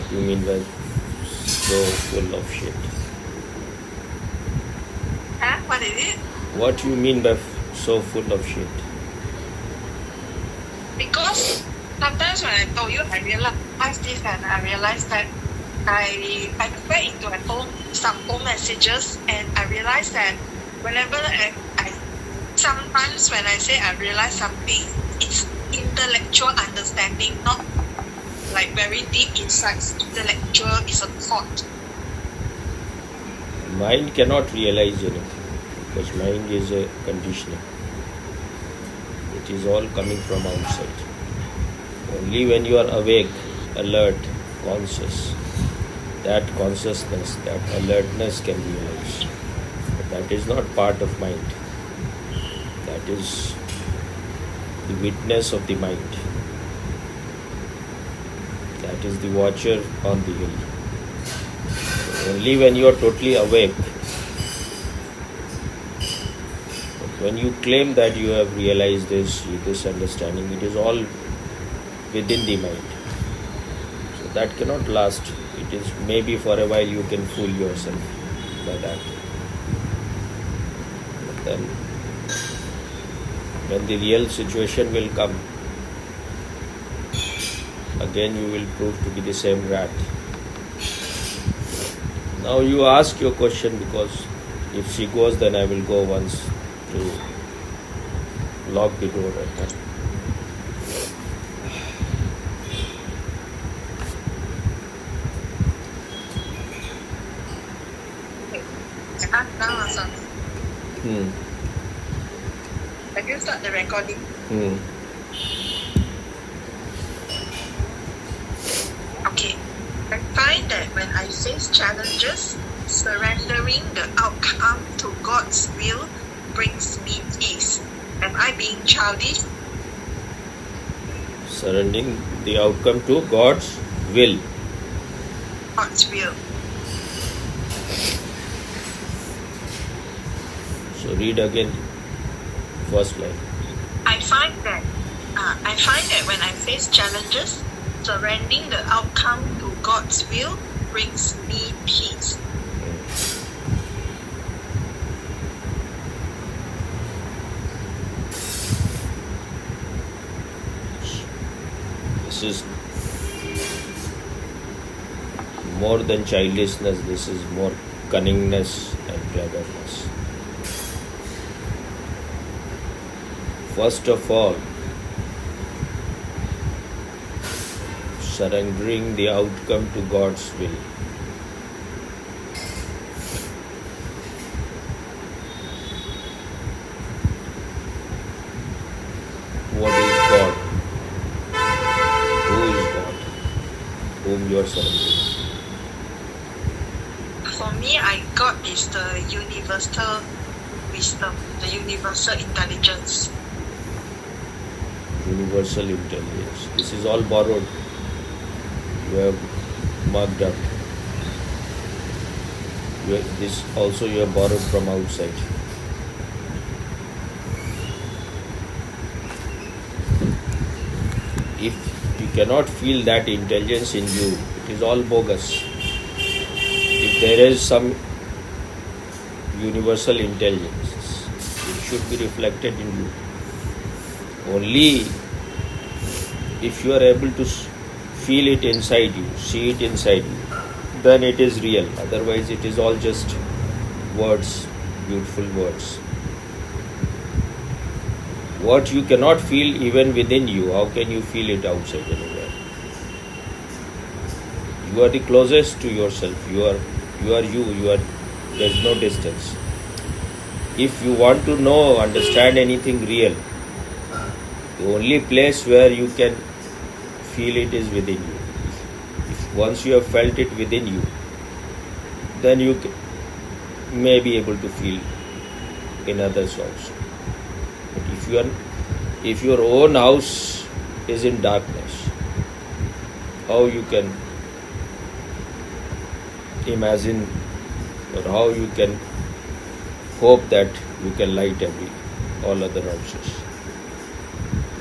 What do you mean by so full of shit? Huh? What is it? What do you mean by so full of shit? Because sometimes when I told you, I realized this and I realized that I went into some old messages and I realized that whenever I sometimes when I say I realize something, it's intellectual understanding, not like very deep insights. Intellectual is a thought. Mind cannot realize anything because mind is a conditioning. It is all coming from outside. Only when you are awake, alert, conscious, that consciousness, that alertness can realize. But that is not part of mind. That is the witness of the mind. That is the watcher on the hill. Only when you are totally awake, but when you claim that you have realized this understanding, it is all within the mind. So that cannot last. It is maybe for a while you can fool yourself by that. But then when the real situation will come, again you will prove to be the same rat. Now you ask your question, because if she goes, then I will go once to lock the door at her. Have you start the recording? Okay. I find that when I face challenges, surrendering the outcome to God's will brings me peace. Am I being childish? Surrendering the outcome to God's will. God's will. So read again first line. I find that when I face challenges, surrendering the outcome to God's will brings me peace. This is more than childishness, this is more cunningness and cleverness. First of all, surrendering the outcome to God's will. What is God? Who is God? Whom you are surrendering? For me, God is the universal wisdom, the universal intelligence. Universal intelligence. This is all borrowed. You have marked up. This also you have borrowed from outside. If you cannot feel that intelligence in you, it is all bogus. If there is some universal intelligence, it should be reflected in you. Only if you are able to feel it inside you, see it inside you, then it is real. Otherwise it is all just words, beautiful words. What you cannot feel even within you, how can you feel it outside anywhere? You are the closest to yourself. There's no distance. If you want to know, understand anything real, the only place where you can feel it is within you. If once you have felt it within you, then you may be able to feel in others also. But if your own house is in darkness, how you can imagine, or how you can hope that you can light all other houses?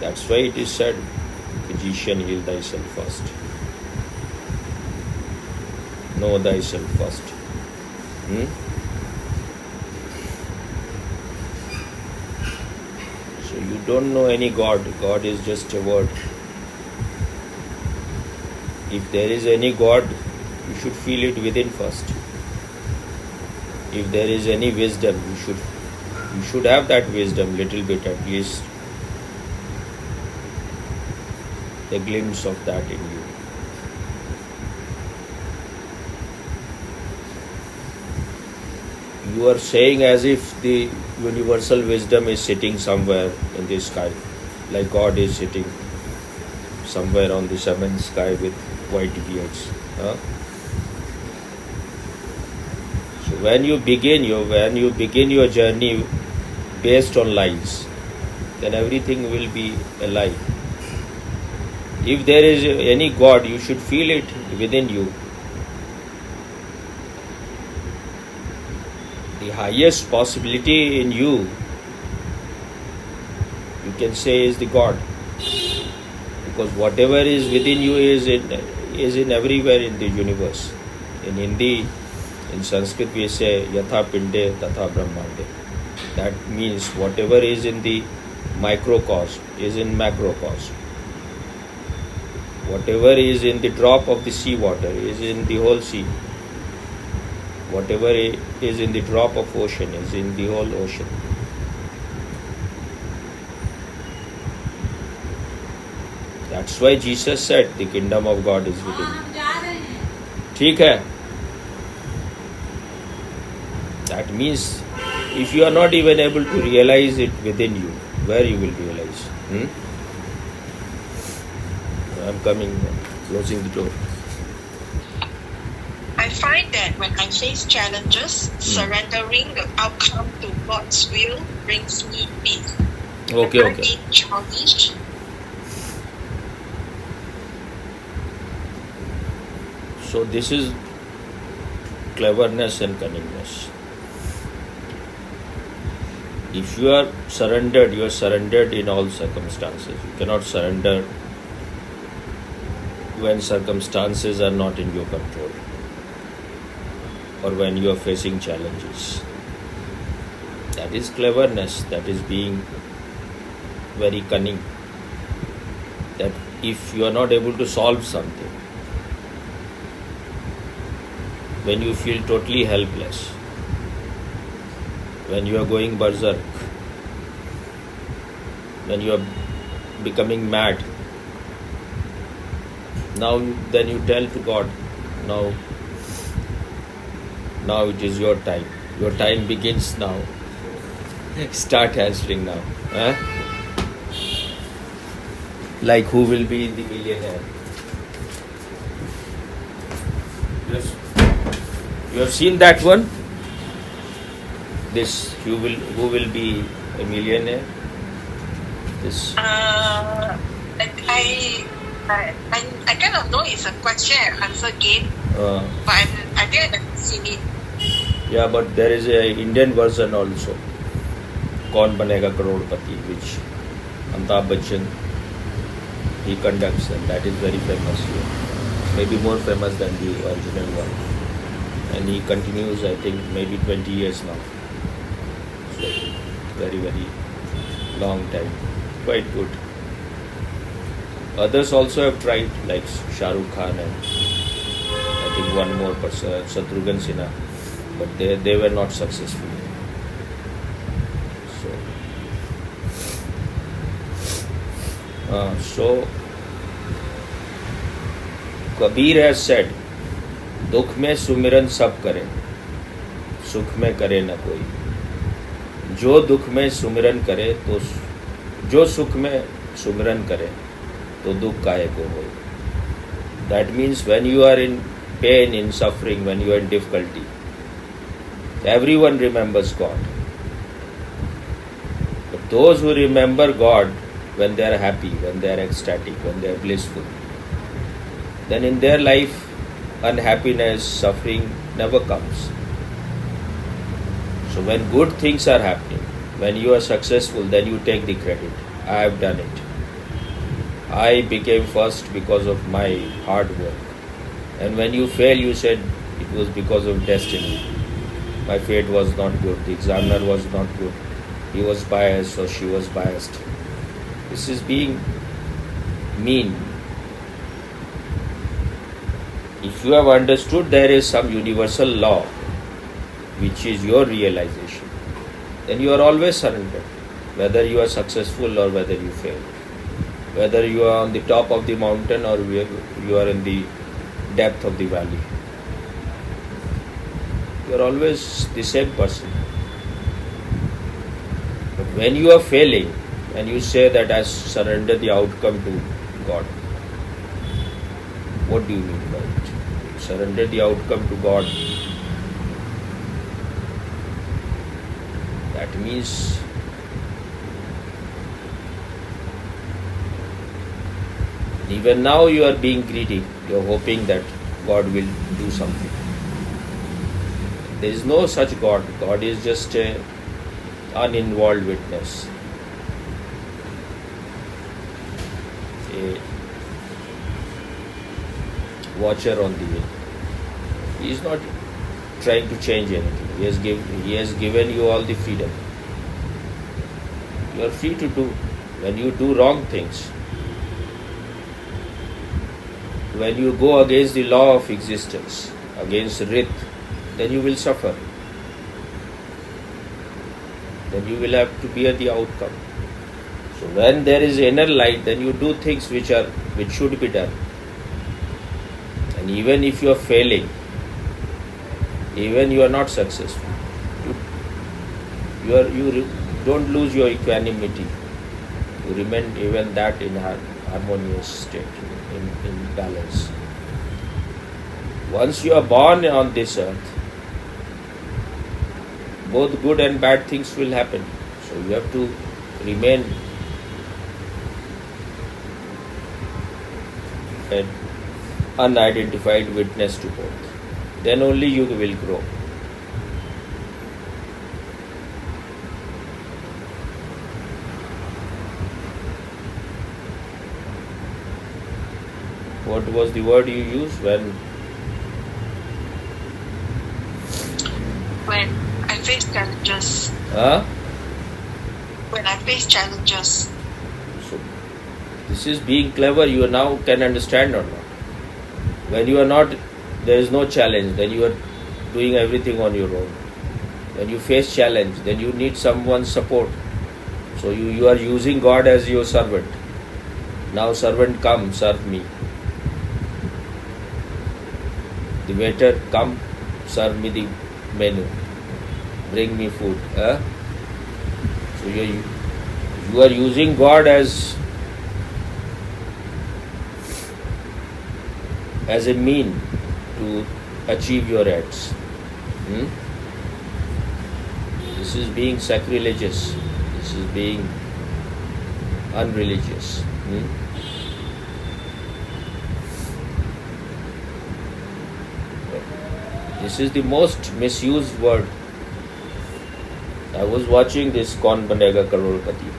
That's why it is said, physician, heal thyself first. Know thyself first. Hmm? So you don't know any God. God is just a word. If there is any God, you should feel it within first. If there is any wisdom, you should have that wisdom, little bit at least, a glimpse of that in you. You are saying as if the universal wisdom is sitting somewhere in the sky, like God is sitting somewhere on the seventh sky with white beards. Huh? So when you begin your journey based on lies, then everything will be a lie. If there is any God, you should feel it within you. The highest possibility in you can say is the God. Because whatever is within you is in everywhere in the universe. In Hindi, in Sanskrit we say Yatha Pinde Tatha Brahmande. That means whatever is in the microcosm is in macrocosm. Whatever is in the drop of the sea water is in the whole sea. Whatever is in the drop of ocean is in the whole ocean. That's why Jesus said the kingdom of God is within you. ठीक है? That means if you are not even able to realize it within you, where you will realize? I'm coming, closing the door. I find that when I face challenges, surrendering the outcome to God's will brings me peace. Okay. I'm being challenged. So this is cleverness and cunningness. If you are surrendered in all circumstances. You cannot surrender when circumstances are not in your control or when you are facing challenges. That is cleverness, that is being very cunning. That if you are not able to solve something, when you feel totally helpless, when you are going berserk, when you are becoming mad, then you tell to God, now it is your time. Your time begins now. Start answering now. Like who will be the millionaire? You have seen that one? Who will be a millionaire? This. I kind of know it's a question and answer game, but I think I haven't seen it. Yeah, but there is a Indian version also. Kaun Banega Crorepati, which Amitabh Bachchan he conducts, and that is very famous here. Maybe more famous than the original one. And he continues, I think, maybe 20 years now. So, very, very long time. Quite good. Others also have tried, like Shah Rukh Khan and I think one more person, Shatrughan Sinha, but they were not successful. So Kabir has said, दुख में सुमिरन सब करे, सुख में करे न कोई. जो दुख में सुमिरन करे तो जो सुख में सुमिरन करे तो दुख काहे को होए. That means when you are in pain, in suffering, when you are in difficulty, everyone remembers God. But those who remember God when they are happy, when they are ecstatic, when they are blissful, then in their life unhappiness, suffering never comes. So when good things are happening, when you are successful, then you take the credit. I have done it. I became first because of my hard work. And when you fail, you said, It was because of destiny. My fate was not good. The examiner was not good. He was biased or she was biased. This is being mean. If you have understood there is some universal law which is your realization, then you are always surrendered, whether you are successful or whether you fail, whether you are on the top of the mountain or you are in the depth of the valley. You are always the same person. But when you are failing and you say that I surrender the outcome to God, what do you mean by it? You surrender the outcome to God. That means even now you are being greedy. You are hoping that God will do something. There is no such God. God is just an uninvolved witness. A watcher on the way. He is not trying to change anything. He has given you all the freedom. You are free to do. When you do wrong things, when you go against the law of existence, against Rit, then you will suffer. Then you will have to bear the outcome. So when there is inner light, then you do things which should be done. And even if you are failing, even you are not successful, you don't lose your equanimity. You remain even that in harmonious state, in balance. Once you are born on this earth, both good and bad things will happen. So you have to remain an unidentified witness to both. Then only you will grow. What was the word you used when I face challenges. When I face challenges. So this is being clever. You now can understand or not. When you are not, there is no challenge, then you are doing everything on your own. When you face challenge, then you need someone's support. So you are using God as your servant. Now servant, come, serve me. The waiter, come, serve me the menu. Bring me food. So you are using God as a mean to achieve your ends. This is being sacrilegious. This is being unreligious. This is the most misused word. I was watching this Kaun Banega Crorepati.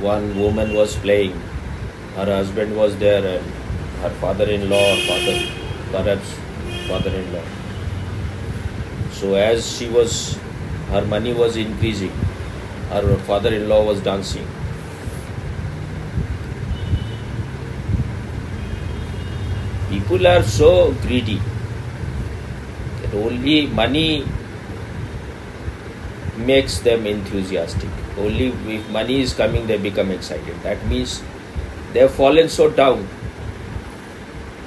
One woman was playing. Her husband was there and her father-in-law, perhaps father-in-law. So as her money was increasing, her father-in-law was dancing. People are so greedy that only money makes them enthusiastic. Only if money is coming, they become excited. That means they have fallen so down.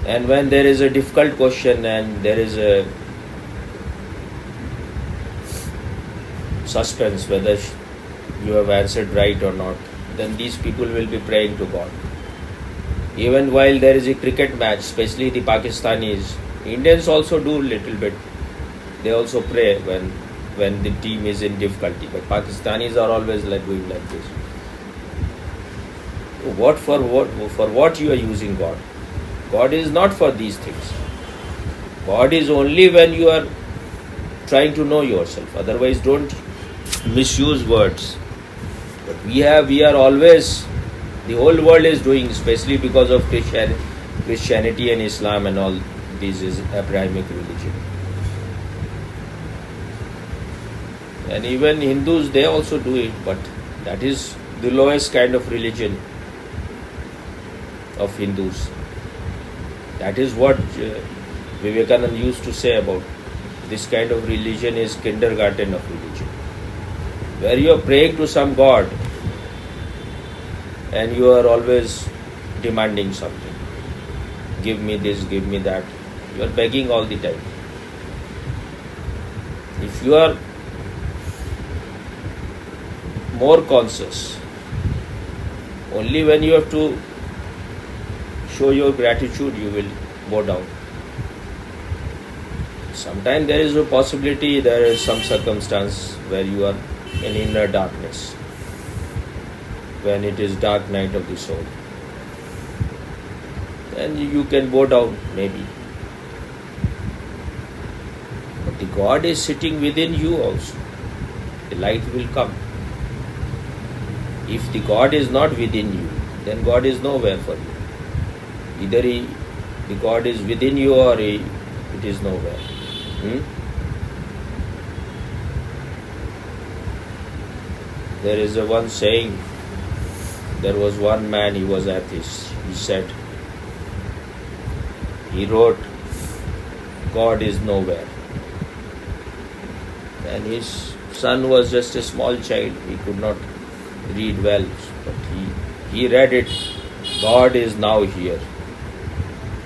And when there is a difficult question and there is a suspense whether you have answered right or not, then these people will be praying to God. Even while there is a cricket match, especially the Pakistanis, Indians also do a little bit. They also pray when the team is in difficulty. But Pakistanis are always doing like this. For what you are using God? God is not for these things. God is only when you are trying to know yourself. Otherwise, don't misuse words. But we are always, the whole world is doing, especially because of Christianity and Islam and all these is Abrahamic religion. And even Hindus, they also do it, but that is the lowest kind of religion of Hindus. That is what Vivekananda used to say about this kind of religion is kindergarten of religion, where you are praying to some god and you are always demanding something. Give me this, give me that. You are begging all the time. If you are more conscious, only when you have to show your gratitude, you will bow down. Sometimes there is a possibility, there is some circumstance where you are in inner darkness, when it is dark night of the soul. Then you can bow down, maybe. But the God is sitting within you also. The light will come. If the God is not within you, then God is nowhere for you. Either the God is within you or it is nowhere. There is a one saying, there was one man, he was atheist. He said, he wrote, God is nowhere. And his son was just a small child. He could not read well, but he read it, God is now here.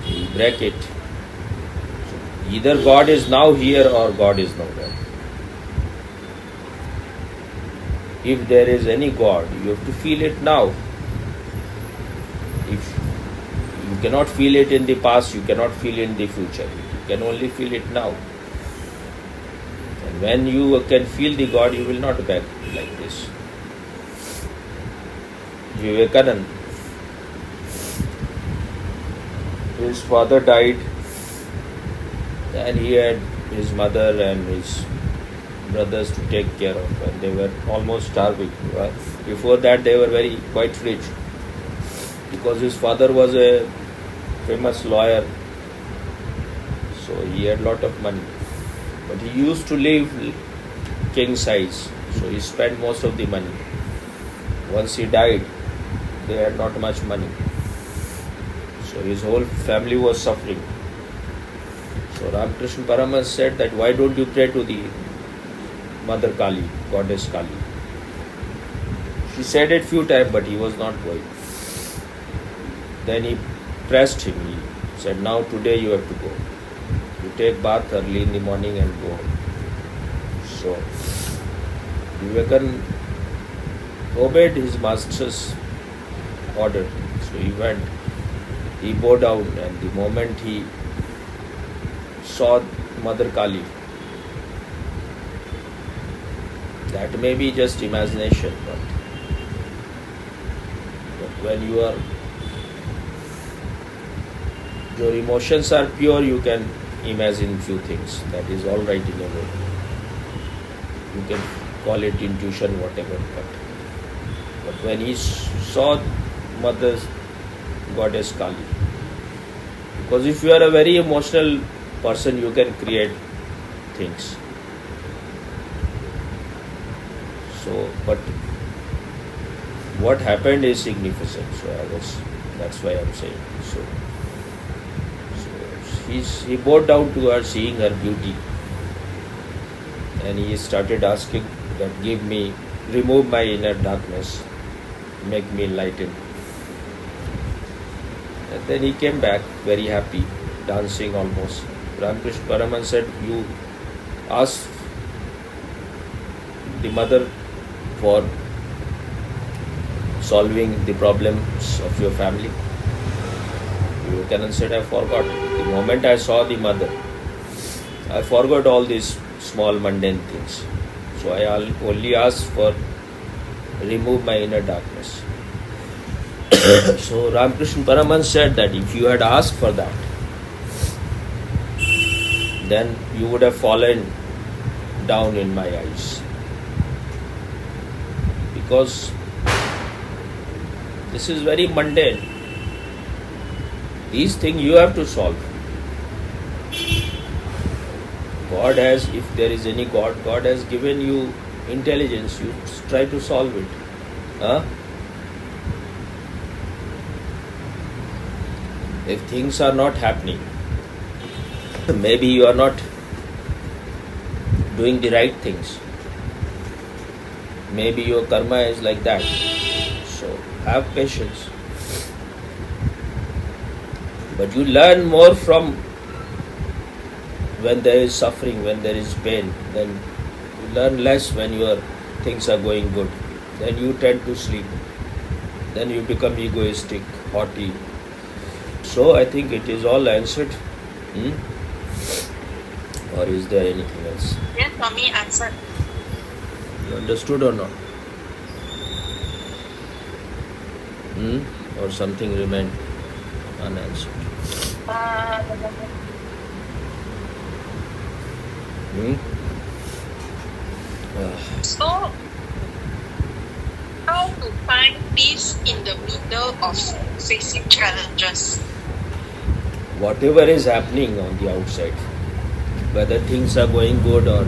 He break it. So either God is now here or God is nowhere. If there is any God, you have to feel it now. If you cannot feel it in the past, you cannot feel it in the future. You can only feel it now. And when you can feel the God, you will not beg like this. Vivekananda, his father died and he had his mother and his brothers to take care of, and they were almost starving. Before that they were quite rich, because his father was a famous lawyer, so he had lot of money, but he used to live king size, so he spent most of the money. Once he died, they had not much money, so his whole family was suffering. So Ramakrishna Paramahansa said that, why don't you pray to the Mother Kali, Goddess Kali? She said it few times, but he was not going. Then he pressed him. He said, now today you have to go. You take bath early in the morning and go. So Vivekananda obeyed his master's order. So he went, he bowed down, and the moment he saw Mother Kali, that may be just imagination, but when your emotions are pure, you can imagine few things. That is all right in a way. You can call it intuition, whatever. But when he saw Mother Goddess Kali, because if you are a very emotional person, you can create things. So, but what happened is significant. So that's why I'm saying. So he bowed down to her, seeing her beauty, and he started asking that, remove my inner darkness, make me enlightened. And then he came back very happy, dancing almost. Ramakrishna Paramahansa said, you ask the mother for solving the problems of your family. Vivekananda said, I forgot. The moment I saw the mother, I forgot all these small mundane things. So I only asked for remove my inner darkness. So Ramakrishna Paramahansa said that if you had asked for that, then you would have fallen down in my eyes. Because this is very mundane. These things you have to solve. God has, if there is any God, God has given you intelligence. You try to solve it. Huh? If things are not happening, maybe you are not doing the right things. Maybe your karma is like that. So have patience. But you learn more from when there is suffering, when there is pain. Then you learn less when your things are going good. Then you tend to sleep. Then you become egoistic, haughty. So I think it is all answered. Or is there anything else? Yes, Swami answered. You understood or not? Or something remained unanswered? So, how to find peace in the middle of facing challenges? Whatever is happening on the outside, whether things are going good or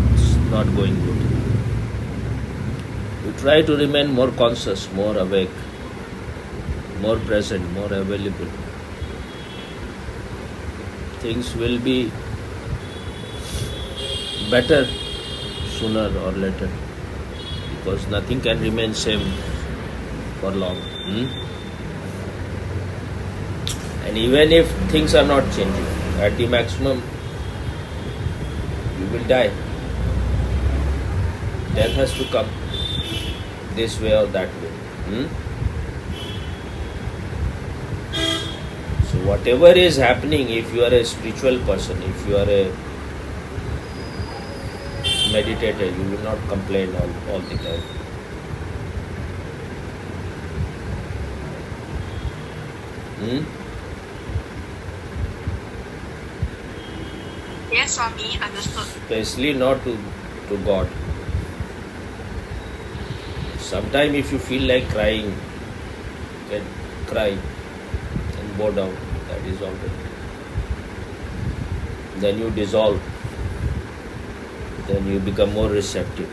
not going good, you try to remain more conscious, more awake, more present, more available. Things will be better sooner or later, because nothing can remain same for long. And even if things are not changing, at the maximum you will die. Death has to come this way or that way. So whatever is happening, if you are a spiritual person, if you are a meditator, you will not complain all the time. Yes, Swami, understood. Especially not to God. Sometimes if you feel like crying, you can cry and bow down. That is all right. Then you dissolve. Then you become more receptive.